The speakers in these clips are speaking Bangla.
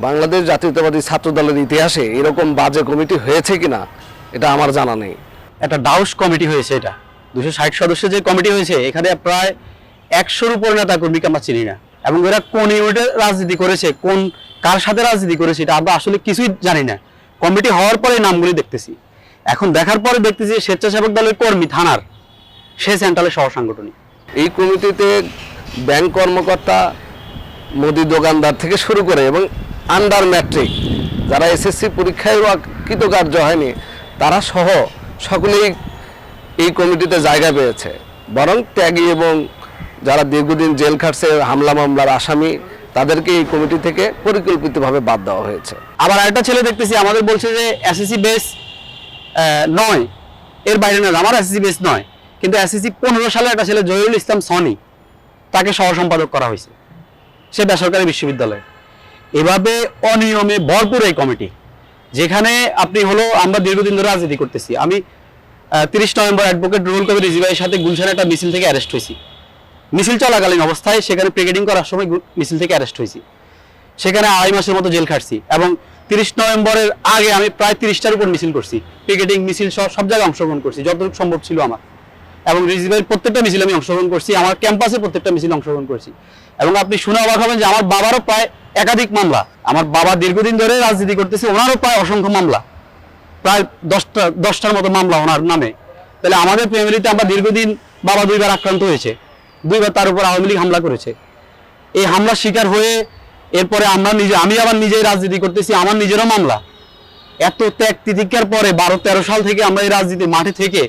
বাংলাদেশ জাতীয়তাবাদী ছাত্র দলের ইতিহাসে এরকম বাজে কমিটি হয়েছে কিনা এটা আমার জানা নেই। একটা ডাউস কমিটি হয়েছে, এটা 260 সদস্যের যে কমিটি হয়েছে, এখানে প্রায় 100-র উপর নেতা কর্মীকে আমরা চিনি না, এবং এরা কোন ইউনিটে রাজনীতি করেছে, কোন কার সাথে রাজনীতি করেছে এটা আমরা আসলে কিছুই জানি না। কমিটি হওয়ার পরে নামগুলি দেখতেছি, এখন দেখার পরে দেখতেছি স্বেচ্ছাসেবক দলের কর্মী থানার, সে সেন্ট্রালের সহ সাংগঠনিক। এই কমিটিতে ব্যাংক কর্মকর্তা, মুদি দোকানদার থেকে শুরু করে এবং আন্ডার ম্যাট্রিক যারা এসএসসি পরীক্ষায় কৃতকার্য হয়নি তারা সহ সকলেই এই কমিটিতে জায়গা পেয়েছে। বরং ত্যাগী এবং যারা দীর্ঘদিন জেল খাটছে, হামলা মামলার আসামি, তাদেরকে এই কমিটি থেকে পরিকল্পিতভাবে বাদ দেওয়া হয়েছে। আবার একটা ছেলে দেখতেছি আমাদের বলছে যে এসএসসি বেস নয়, এর বাইরে নয়, আমার এসএসসি বেস নয়, কিন্তু এসএসসি 15 সালে একটা ছেলে জহিরুল ইসলাম সনি, তাকে সহ সম্পাদক করা হয়েছে, সে বেসরকারি বিশ্ববিদ্যালয়ে। এভাবে অনিয়মে ভরপুর এই কমিটি, যেখানে আপনি হলো আমরা দীর্ঘদিন ধরে রাজনীতি করতেছি। আমি 30 নভেম্বর অ্যাডভোকেট রুহুল কবির রিজভী ভাইয়ের সাথে গুলশানে একটা মিছিল থেকে অ্যারেস্ট হয়েছি। মিছিল চলাকালীন অবস্থায় সেখানে প্রিকেটিং করার সময় মিছিল থেকে অ্যারেস্ট হয়েছি, সেখানে 2.5 মাসের মতো জেল খাটছি। এবং 30 নভেম্বরের আগে আমি প্রায় 30টার উপর মিছিল করছি, প্রিকেটিং মিছিল সব জায়গায় অংশগ্রহণ করছি যতটুকু সম্ভব ছিল আমার। এবং রিজভী ভাইয়ের প্রত্যেকটা মিছিল আমি অংশগ্রহণ করছি, আমার ক্যাম্পাসের প্রত্যেকটা মিছিল অংশগ্রহণ করছি। এবং আপনি শুনে অবাক হবেন যে আমার বাবারও প্রায় একাধিক মামলা, আমার বাবা দীর্ঘদিন ধরে রাজনীতি করতেছে, ওনারও প্রায় অসংখ্য মামলা, প্রায় 10টার মতো মামলা ওনার নামে। তাহলে আমাদের ফ্যামিলিতে আমরা দীর্ঘদিন, বাবা 2বার আক্রান্ত হয়েছে, 2বার তার উপর আওয়ামী লীগ হামলা করেছে। এই হামলার শিকার হয়ে এরপরে আমি আবার নিজেই রাজনীতি করতেছি, আমার নিজেরও মামলা। এত ত্যাগ তিতিক্ষার পরে 12-13 সাল থেকে আমরা এই রাজনীতির মাঠে থেকে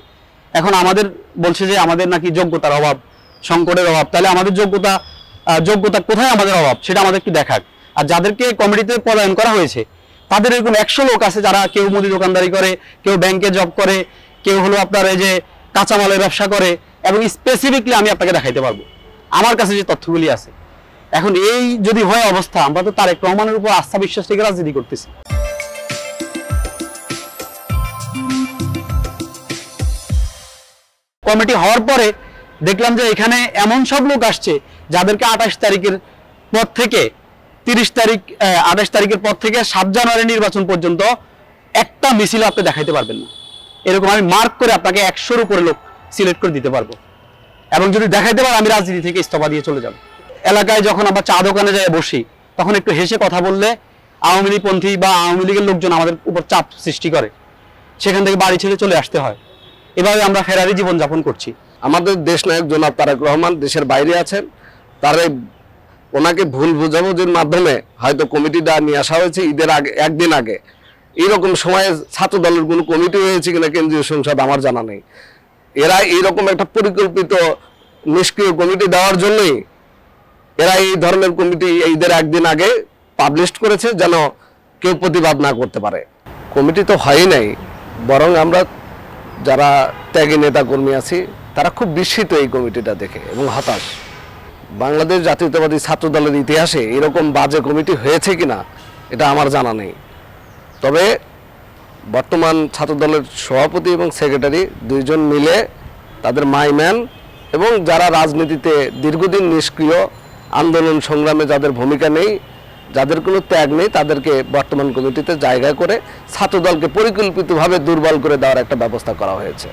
এখন আমাদের বলছে যে আমাদের নাকি যোগ্যতার অভাব, সংকটের অভাব। তাহলে আমাদের যোগ্যতা কোথায় আমাদের অভাব সেটা আমাদেরকে দেখাক। আর যাদেরকে কমিটিতে পদায়ন করা হয়েছে তাদের এরকম 100 লোক আছে, যারা কেউ মুদি দোকানদারি করে, কেউ ব্যাংকে জব করে, কেউ হলো আপনার এই যে কাঁচামালের ব্যবসা করে। এবং স্পেসিফিকলি আমি আপনাকে দেখাইতে পারবো আমার কাছে যে তথ্যগুলি আছে। এখন এই যদি হয় অবস্থা, আমরা তো তারেক রহমানের উপর আস্থা বিশ্বাস থেকে রাজনীতি করতেছি। কমিটি হওয়ার পরে দেখলাম যে এখানে এমন সব লোক আসছে যাদেরকে 28 তারিখের পর থেকে 28 তারিখের পর থেকে 7 জানুয়ারি নির্বাচন পর্যন্ত একটা মিছিল আপনি দেখাইতে পারবেন না। এরকম আমি মার্ক করে আপনাকে 100-র উপরে লোক সিলেক্ট করে দিতে পারবো। এবং যদি দেখাইতে পারে আমি রাজনীতি থেকে ইস্তফা দিয়ে চলে যাব। এলাকায় যখন আমরা চা দোকানে যাই বসি, তখন একটু হেসে কথা বললে আওয়ামী লীগপন্থী বা আওয়ামী লীগের লোকজন আমাদের উপর চাপ সৃষ্টি করে, সেখান থেকে বাড়ি ছেড়ে চলে আসতে হয়। এভাবে আমরা ফেরারি জীবনযাপন করছি। আমাদের দেশ নায়ক জনাব তারেক রহমান দেশের বাইরে আছেন, ওনাকে ভুল বোঝাবুঝির মাধ্যমে হয়তো কমিটিটা নিয়ে আসা হয়েছে ঈদের আগে, একদিন আগে। এইরকম সময়ে ছাত্র দলের কোনো কমিটি হয়েছে কিনা কেন্দ্রীয় সংসদ আমার জানা নেই। এরা এইরকম একটা পরিকল্পিত নিষ্ক্রিয় কমিটি দেওয়ার জন্যই এরা এই ধরনের কমিটি ঈদের একদিন আগে পাবলিশ করেছে, যেন কেউ প্রতিবাদ না করতে পারে। কমিটি তো হয়ই নাই, বরং আমরা যারা ত্যাগী নেতা কর্মী আছি তারা খুব বিস্মিত এই কমিটিটা দেখে এবং হতাশ। বাংলাদেশ জাতীয়তাবাদী ছাত্র দলের ইতিহাসে এরকম বাজে কমিটি হয়েছে কিনা এটা আমার জানা নেই। তবে বর্তমান ছাত্র দলের সভাপতি এবং সেক্রেটারি 2 জন মিলে তাদের মাইম্যান এবং যারা রাজনীতিতে দীর্ঘদিন নিষ্ক্রিয়, আন্দোলন সংগ্রামে যাদের ভূমিকা নেই, যাদের কোনো ত্যাগ নেই, তাদেরকে বর্তমান কমিটিতে জায়গা করে ছাত্রদলকে পরিকল্পিতভাবে দুর্বল করে দেওয়ার একটা ব্যবস্থা করা হয়েছে।